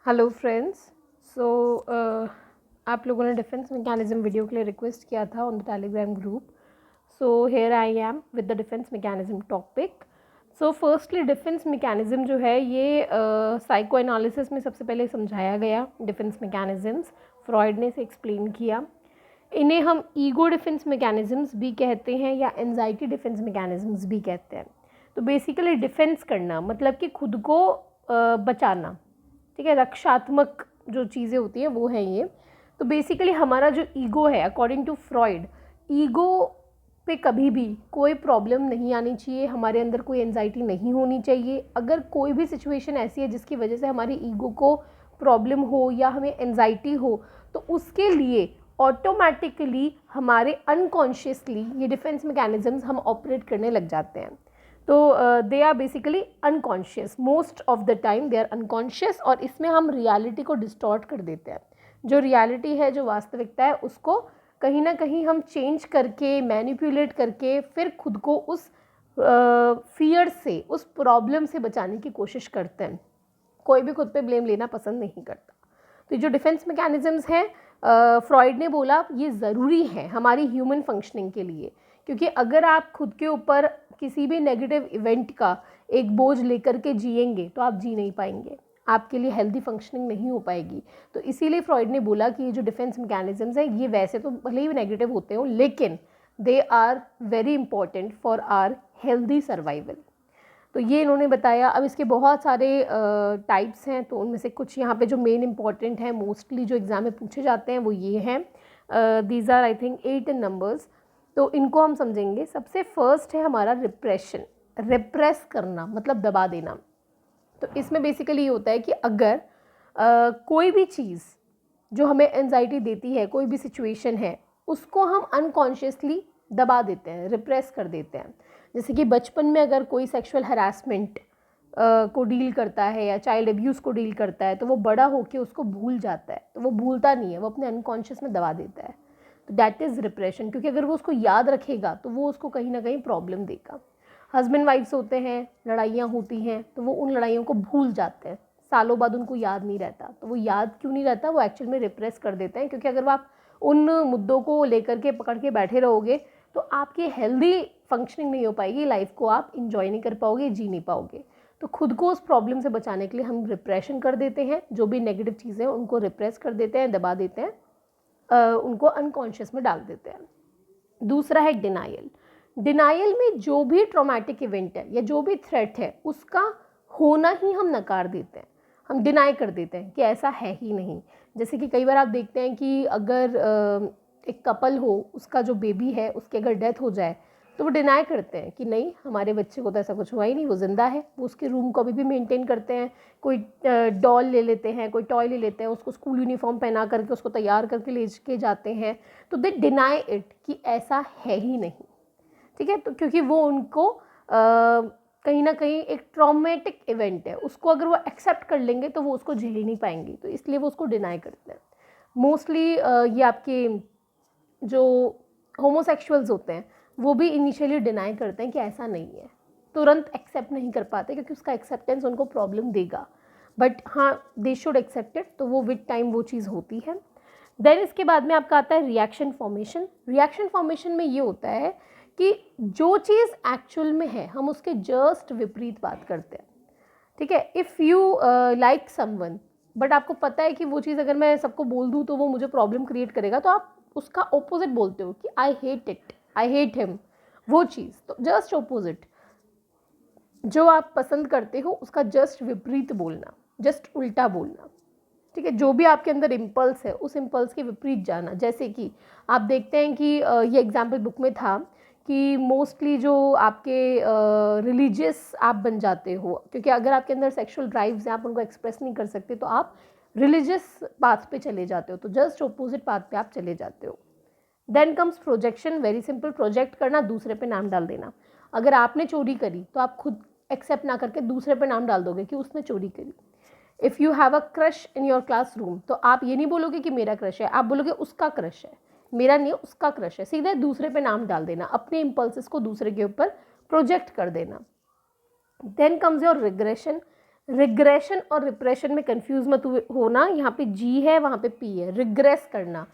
Hello friends. सो आप लोगों ने डिफेंस मैकेनिज्म वीडियो के लिए रिक्वेस्ट किया था on the Telegram group. So here I am with the defence mechanism topic. So firstly defence mechanism जो है ये साइको एनालिसिस में सबसे पहले समझाया गया। डिफेंस मैकेनिज्म्स फ्रॉइड ने इसे एक्सप्लेन किया। इन्हें हम ईगो डिफेंस मैकेनिज्म्स भी कहते हैं या एंजाइटी डिफेंस मैकेनिज्म्स भी कहते हैं। तो बेसिकली डिफेंस करना मतलब कि खुद को बचाना, ठीक है। रक्षात्मक जो चीज़ें होती हैं वो है ये। तो बेसिकली हमारा जो ईगो है, अकॉर्डिंग टू फ्रॉइड, ईगो पे कभी भी कोई प्रॉब्लम नहीं आनी चाहिए, हमारे अंदर कोई एंजाइटी नहीं होनी चाहिए। अगर कोई भी सिचुएशन ऐसी है जिसकी वजह से हमारी ईगो को प्रॉब्लम हो या हमें एंजाइटी हो, तो उसके लिए ऑटोमेटिकली हमारे अनकॉन्शियसली ये डिफेंस मैकेनिज्म्स हम ऑपरेट करने लग जाते हैं। तो they are basically unconscious, most of the time they are unconscious, और इसमें हम रियलिटी को डिस्टॉर्ट कर देते हैं। जो रियलिटी है, जो वास्तविकता है, उसको कहीं ना कहीं हम चेंज करके, मैनिपुलेट करके फिर खुद को उस फियर से, उस प्रॉब्लम से बचाने की कोशिश करते हैं। कोई भी खुद पे ब्लेम लेना पसंद नहीं करता। तो जो डिफेंस मैकेनिज्म्स हैं, फ्रॉइड ने बोला ये ज़रूरी है हमारी ह्यूमन फंक्शनिंग के लिए, क्योंकि अगर आप खुद के ऊपर किसी भी नेगेटिव इवेंट का एक बोझ लेकर के जिएंगे तो आप जी नहीं पाएंगे, आपके लिए हेल्दी फंक्शनिंग नहीं हो पाएगी। तो इसीलिए फ्रॉइड ने बोला कि ये जो डिफेंस मैकेनिज्म्स हैं ये वैसे तो भले ही नेगेटिव होते हो, लेकिन they are very important for our healthy survival. तो ये इन्होंने बताया। अब इसके बहुत सारे टाइप्स हैं, तो उनमें से कुछ यहाँ पे जो मेन इंपॉर्टेंट हैं, मोस्टली जो एग्ज़ाम में पूछे जाते हैं वो ये हैं। These are I think 8 in numbers. तो इनको हम समझेंगे। सबसे फर्स्ट है हमारा रिप्रेशन। रिप्रेस करना मतलब दबा देना। तो इसमें बेसिकली ये होता है कि अगर कोई भी चीज़ जो हमें एंजाइटी देती है, कोई भी सिचुएशन है, उसको हम अनकॉन्शियसली दबा देते हैं, रिप्रेस कर देते हैं। जैसे कि बचपन में अगर कोई सेक्सुअल हरासमेंट को डील करता है या चाइल्ड अब्यूज़ को डील करता है, तो वो बड़ा होकर उसको भूल जाता है। तो वो भूलता नहीं है, वो अपने अनकॉन्शियस में दबा देता है। तो दैट इज़ रिप्रेशन, क्योंकि अगर वो उसको याद रखेगा तो वो उसको कहीं ना कहीं प्रॉब्लम देगा। हस्बैंड वाइफ्स होते हैं, लड़ाइयाँ होती हैं, तो वो उन लड़ाइयों को भूल जाते हैं, सालों बाद उनको याद नहीं रहता। तो वो याद क्यों नहीं रहता? वो एक्चुअल में रिप्रेस कर देते हैं, क्योंकि अगर आप उन मुद्दों को लेकर के पकड़ के बैठे रहोगे तो आपकी हेल्दी फंक्शनिंग नहीं हो पाएगी, लाइफ को आप इंजॉय नहीं कर पाओगे, जी नहीं पाओगे। तो खुद को उस प्रॉब्लम से बचाने के लिए हम रिप्रेशन कर देते हैं, जो भी नेगेटिव चीज़ें हैं उनको रिप्रेस कर देते हैं, दबा देते हैं, उनको अनकॉन्शियस में डाल देते हैं। दूसरा है डिनाइल। डिनाइल में जो भी ट्रॉमेटिक इवेंट है या जो भी थ्रेट है उसका होना ही हम नकार देते हैं, हम डिनाई कर देते हैं कि ऐसा है ही नहीं। जैसे कि कई बार आप देखते हैं कि अगर एक कपल हो, उसका जो बेबी है उसकी अगर डेथ हो जाए तो वो डिनाई करते हैं कि नहीं, हमारे बच्चे को तो ऐसा कुछ हुआ ही नहीं, वो ज़िंदा है। वो उसके रूम को अभी भी मेंटेन करते हैं। कोई डॉल ले लेते हैं, कोई टॉय ले लेते हैं, उसको स्कूल यूनिफॉर्म पहना करके उसको तैयार करके ले के जाते हैं। तो दे डिनाई इट कि ऐसा है ही नहीं, ठीक है। तो क्योंकि वो उनको कहीं ना कहीं एक ट्रॉमेटिक इवेंट है, उसको अगर वो एक्सेप्ट कर लेंगे तो वो उसको झेल ही नहीं पाएंगे, तो इसलिए वो उसको डिनाई करते हैं। मोस्टली ये आपके जो होमोसेक्सुअल्स होते हैं वो भी इनिशियली डिनाई करते हैं कि ऐसा नहीं है, तुरंत एक्सेप्ट नहीं कर पाते क्योंकि उसका एक्सेप्टेंस उनको प्रॉब्लम देगा। बट हाँ, दे शुड एक्सेप्ट इट, तो वो विद टाइम वो चीज़ होती है। देन इसके बाद में आपका आता है रिएक्शन फॉर्मेशन। रिएक्शन फॉर्मेशन में ये होता है कि जो चीज़ एक्चुअल में है हम उसके जस्ट विपरीत बात करते हैं, ठीक है। If you like someone, but आपको पता है कि वो चीज़ अगर मैं सबको बोल दूँ तो वो मुझे प्रॉब्लम क्रिएट करेगा, तो आप उसका ऑपोजिट बोलते हो कि I hate it, I hate him, वो चीज़। तो जस्ट ऑपोजिट, जो आप पसंद करते हो उसका जस्ट विपरीत बोलना, जस्ट उल्टा बोलना, ठीक है। जो भी आपके अंदर इम्पल्स है उस इम्पल्स के विपरीत जाना। जैसे कि आप देखते हैं कि ये एग्जाम्पल बुक में था कि मोस्टली जो आपके रिलीजियस आप बन जाते हो, क्योंकि अगर आपके अंदर सेक्सुअल ड्राइव्स हैं, आप उनको एक्सप्रेस नहीं कर सकते, तो आप रिलीजियस पाथ पे चले जाते हो, तो जस्ट अपोजिट पाथ पे आप चले जाते हो। Then comes projection. Very simple, project करना, दूसरे पे नाम डाल देना। अगर आपने चोरी करी तो आप खुद एक्सेप्ट ना करके दूसरे पे नाम डाल दोगे कि उसने चोरी करी। If you have a crush in your classroom, तो आप ये नहीं बोलोगे कि मेरा क्रश है, आप बोलोगे उसका क्रश है, मेरा नहीं, उसका क्रश है। सीधे दूसरे पे नाम डाल देना, अपने इम्पल्सेस को दूसरे के ऊपर प्रोजेक्ट कर देना। Then comes your regression. Regression और रिप्रेशन में कंफ्यूज मत होना, यहाँ पे जी है वहाँ पे पी है, रिग्रेस करना।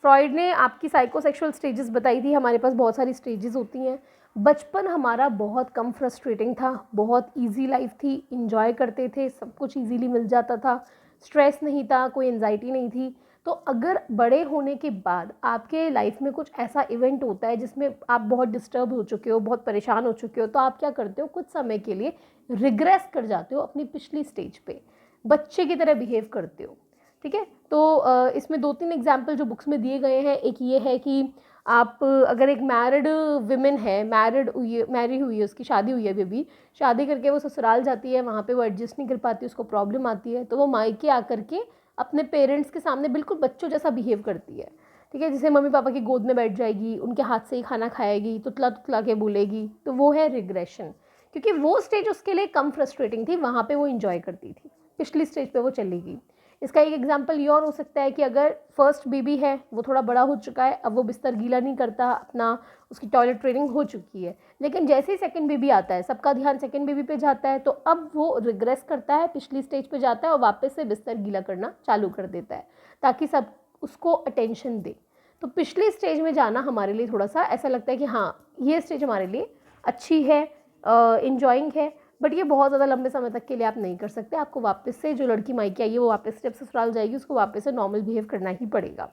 फ्रॉइड ने आपकी साइकोसेक्सुअल स्टेजेस बताई थी, हमारे पास बहुत सारी स्टेजेस होती हैं। बचपन हमारा बहुत कम फ्रस्ट्रेटिंग था, बहुत इजी लाइफ थी, इंजॉय करते थे, सब कुछ इजीली मिल जाता था, स्ट्रेस नहीं था, कोई एंजाइटी नहीं थी। तो अगर बड़े होने के बाद आपके लाइफ में कुछ ऐसा इवेंट होता है जिसमें आप बहुत डिस्टर्ब हो चुके हो, बहुत परेशान हो चुके हो, तो आप क्या करते हो, कुछ समय के लिए रिग्रेस कर जाते हो अपनी पिछली स्टेज पे, बच्चे की तरह बिहेव करते हो। ठीक है, तो इसमें 2-3 एग्जाम्पल जो बुक्स में दिए गए हैं, एक ये है कि आप अगर एक मैरिड विमेन है, मैरी हुई है, उसकी शादी हुई है, अभी शादी करके वो ससुराल जाती है, वहाँ पे वो एडजस्ट नहीं कर पाती, उसको प्रॉब्लम आती है, तो वो मायके आकर के अपने पेरेंट्स के सामने बिल्कुल बच्चों जैसा बिहेव करती है। ठीक है, जैसे मम्मी पापा की गोद में बैठ जाएगी, उनके हाथ से ही खाना खाएगी, तुतला तुतला के बोलेगी, तो वो है रिग्रेशन। क्योंकि वो स्टेज उसके लिए कम फ्रस्ट्रेटिंग थी, वहाँ पे वो इंजॉय करती थी, पिछली स्टेज पे वो चली गई। इसका एक एग्जांपल ये और हो सकता है कि अगर फर्स्ट बेबी है, वो थोड़ा बड़ा हो चुका है, अब वो बिस्तर गीला नहीं करता अपना, उसकी टॉयलेट ट्रेनिंग हो चुकी है, लेकिन जैसे ही सेकंड बेबी आता है, सबका ध्यान सेकंड बेबी पे जाता है, तो अब वो रिग्रेस करता है, पिछली स्टेज पे जाता है और वापस से बिस्तर गीला करना चालू कर देता है, ताकि सब उसको अटेंशन दे। तो पिछली स्टेज में जाना हमारे लिए थोड़ा सा ऐसा लगता है कि हाँ, ये स्टेज हमारे लिए अच्छी है, इंजॉइंग है, बट ये बहुत ज़्यादा लंबे समय तक के लिए आप नहीं कर सकते। आपको वापस से, जो लड़की मायके आई है, वो वापस से जब ससुराल जाएगी, उसको वापस से नॉर्मल बिहेव करना ही पड़ेगा।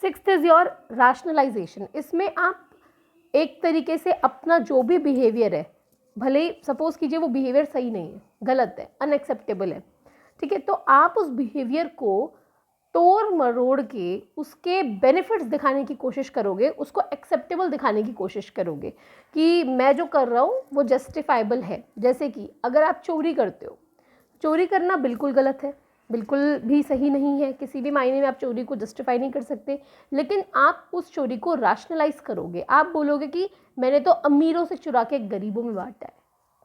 6th is your rationalisation. इसमें आप एक तरीके से अपना जो भी बिहेवियर है, भले ही सपोज कीजिए वो बिहेवियर सही नहीं है, गलत है, अनएक्सेप्टेबल है, ठीक है, तो आप उस बिहेवियर को तोड़ मरोड़ के उसके बेनिफिट्स दिखाने की कोशिश करोगे, उसको एक्सेप्टेबल दिखाने की कोशिश करोगे कि मैं जो कर रहा हूँ वो जस्टिफाइबल है। जैसे कि अगर आप चोरी करते हो, चोरी करना बिल्कुल गलत है, बिल्कुल भी सही नहीं है, किसी भी मायने में आप चोरी को जस्टिफाई नहीं कर सकते, लेकिन आप उस चोरी को रैशनलाइज करोगे। आप बोलोगे कि मैंने तो अमीरों से चुरा के गरीबों में बांटा है,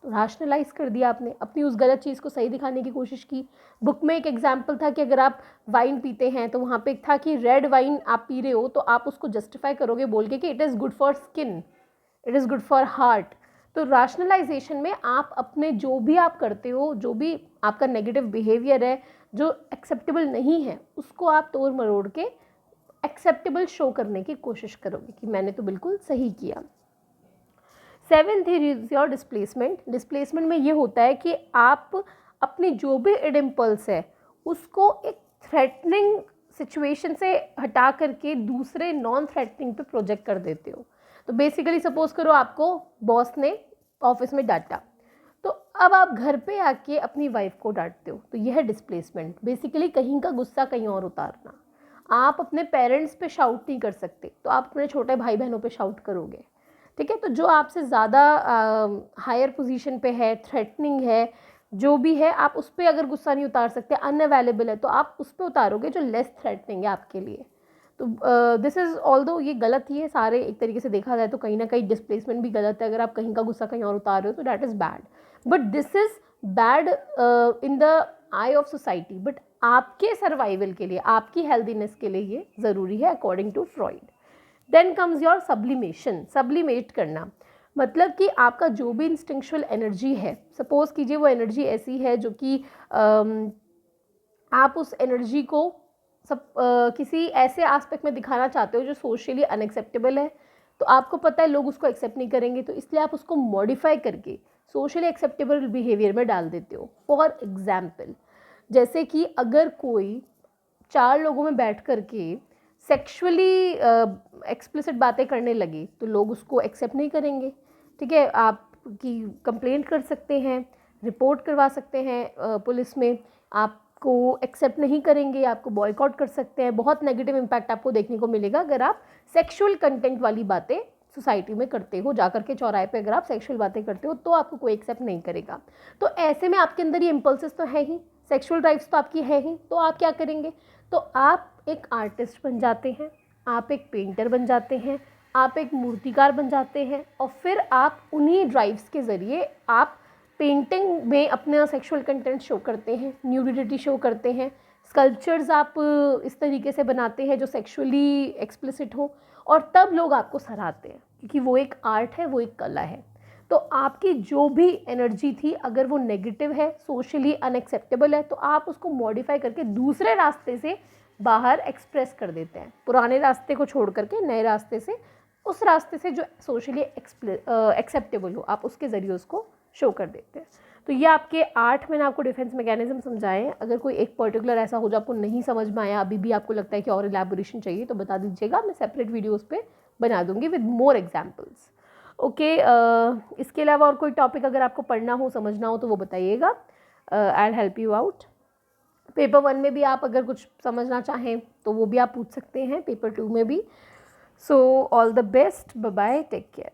तो रैशनलाइज कर दिया आपने, अपनी उस गलत चीज़ को सही दिखाने की कोशिश की। बुक में एक एग्जाम्पल था कि अगर आप वाइन पीते हैं, तो वहाँ पे एक था कि रेड वाइन आप पी रहे हो, तो आप उसको जस्टिफाई करोगे बोल के कि it is good for skin, it is good for heart. तो रैशनलाइजेशन में आप अपने जो भी आप करते हो, जो भी आपका नेगेटिव बिहेवियर है, जो एक्सेप्टेबल नहीं है, उसको आप तोड़ मरोड़ के एक्सेप्टेबल शो करने की कोशिश करोगे कि मैंने तो बिल्कुल सही किया। 7th is your displacement. Displacement में ये होता है कि आप अपनी जो भी इड इम्पल्स है, उसको एक थ्रेटनिंग सिचुएशन से हटा करके दूसरे नॉन थ्रेटनिंग पे प्रोजेक्ट कर देते हो। तो बेसिकली सपोज करो आपको बॉस ने ऑफिस में डांटा, तो अब आप घर पे आके अपनी वाइफ को डांटते हो, तो यह है डिस्प्लेसमेंट। बेसिकली कहीं का गुस्सा कहीं और उतारना। आप अपने पेरेंट्स पे शाउट नहीं कर सकते, तो आप अपने छोटे भाई बहनों पे शाउट करोगे। ठीक है, तो जो आपसे ज़्यादा हायर पोजीशन पे है, थ्रेटनिंग है, जो भी है, आप उस पर अगर गुस्सा नहीं उतार सकते, अनअवेलेबल है, तो आप उस पर उतारोगे जो लेस थ्रेटनिंग है आपके लिए। तो दिस इज़ ऑल्दो ये गलत ही है, सारे एक तरीके से देखा जाए तो कहीं ना कहीं डिस्प्लेसमेंट भी गलत है। अगर आप कहीं का गुस्सा कहीं और उतार रहे हो तो that is bad, but this is bad in the eye of society, but आपके सर्वाइवल के लिए, आपकी हेल्दीनेस के लिए ये ज़रूरी है according to Freud. Then comes your sublimation. Sublimate करना मतलब कि आपका जो भी इंस्टिंक्चुअल एनर्जी है, सपोज कीजिए वो एनर्जी ऐसी है जो कि आप उस एनर्जी को किसी ऐसे एस्पेक्ट में दिखाना चाहते हो जो सोशली अनएक्सेप्टेबल है, तो आपको पता है लोग उसको एक्सेप्ट नहीं करेंगे, तो इसलिए आप उसको मॉडिफाई करके सोशली एक्सेप्टेबल बिहेवियर में डाल देते हो। फॉर एग्जाम्पल, जैसे कि अगर कोई 4 लोगों में बैठ करके सेक्सुअली एक्सप्लिसिट बातें करने लगे, तो लोग उसको एक्सेप्ट नहीं करेंगे। ठीक है, आप की कंप्लेंट कर सकते हैं, रिपोर्ट करवा सकते हैं पुलिस में, आपको एक्सेप्ट नहीं करेंगे, आपको बॉयकॉट कर सकते हैं। बहुत नेगेटिव इम्पैक्ट आपको देखने को मिलेगा अगर आप सेक्सुअल कंटेंट वाली बातें सोसाइटी में करते हो। जाकर के चौराहे पे अगर आप सेक्सुअल बातें करते हो, तो आपको कोई एक्सेप्ट नहीं करेगा। तो ऐसे में आपके अंदर ये इम्पल्सेस तो है ही, सेक्सुअल ड्राइव्स तो आपकी है ही, तो आप क्या करेंगे, तो आप एक आर्टिस्ट बन जाते हैं, आप एक पेंटर बन जाते हैं, आप एक मूर्तिकार बन जाते हैं, और फिर आप उन्हीं ड्राइव्स के ज़रिए आप पेंटिंग में अपना सेक्सुअल कंटेंट शो करते हैं, न्यूडिटी शो करते हैं, स्कल्पचर्स आप इस तरीके से बनाते हैं जो सेक्सुअली एक्सप्लिसिट हो, और तब लोग आपको सराहते हैं क्योंकि वो एक आर्ट है, वो एक कला है। तो आपकी जो भी एनर्जी थी अगर वो नेगेटिव है, सोशली अनएक्सेप्टेबल है, तो आप उसको मॉडिफाई करके दूसरे रास्ते से बाहर एक्सप्रेस कर देते हैं, पुराने रास्ते को छोड़ करके नए रास्ते से, उस रास्ते से जो सोशली एक्सेप्टेबल हो आप उसके ज़रिए उसको शो कर देते हैं। तो ये आपके 8 मैंने आपको डिफेंस मैकेनिज्म समझाए हैं। अगर कोई एक पर्टिकुलर ऐसा हो जो आपको नहीं समझ में आया, अभी भी आपको लगता है कि और इलेबोरेशन चाहिए, तो बता दीजिएगा, मैं सेपरेट वीडियोस पे बना दूंगी विद मोर एग्जांपल्स। ओके, इसके अलावा और कोई टॉपिक अगर आपको पढ़ना हो, समझना हो, तो वो बताइएगा, I will help you out. Paper 1 में भी आप अगर कुछ समझना चाहें तो वो भी आप पूछ सकते हैं, पेपर 2 में भी। So all the best, bye bye, take care.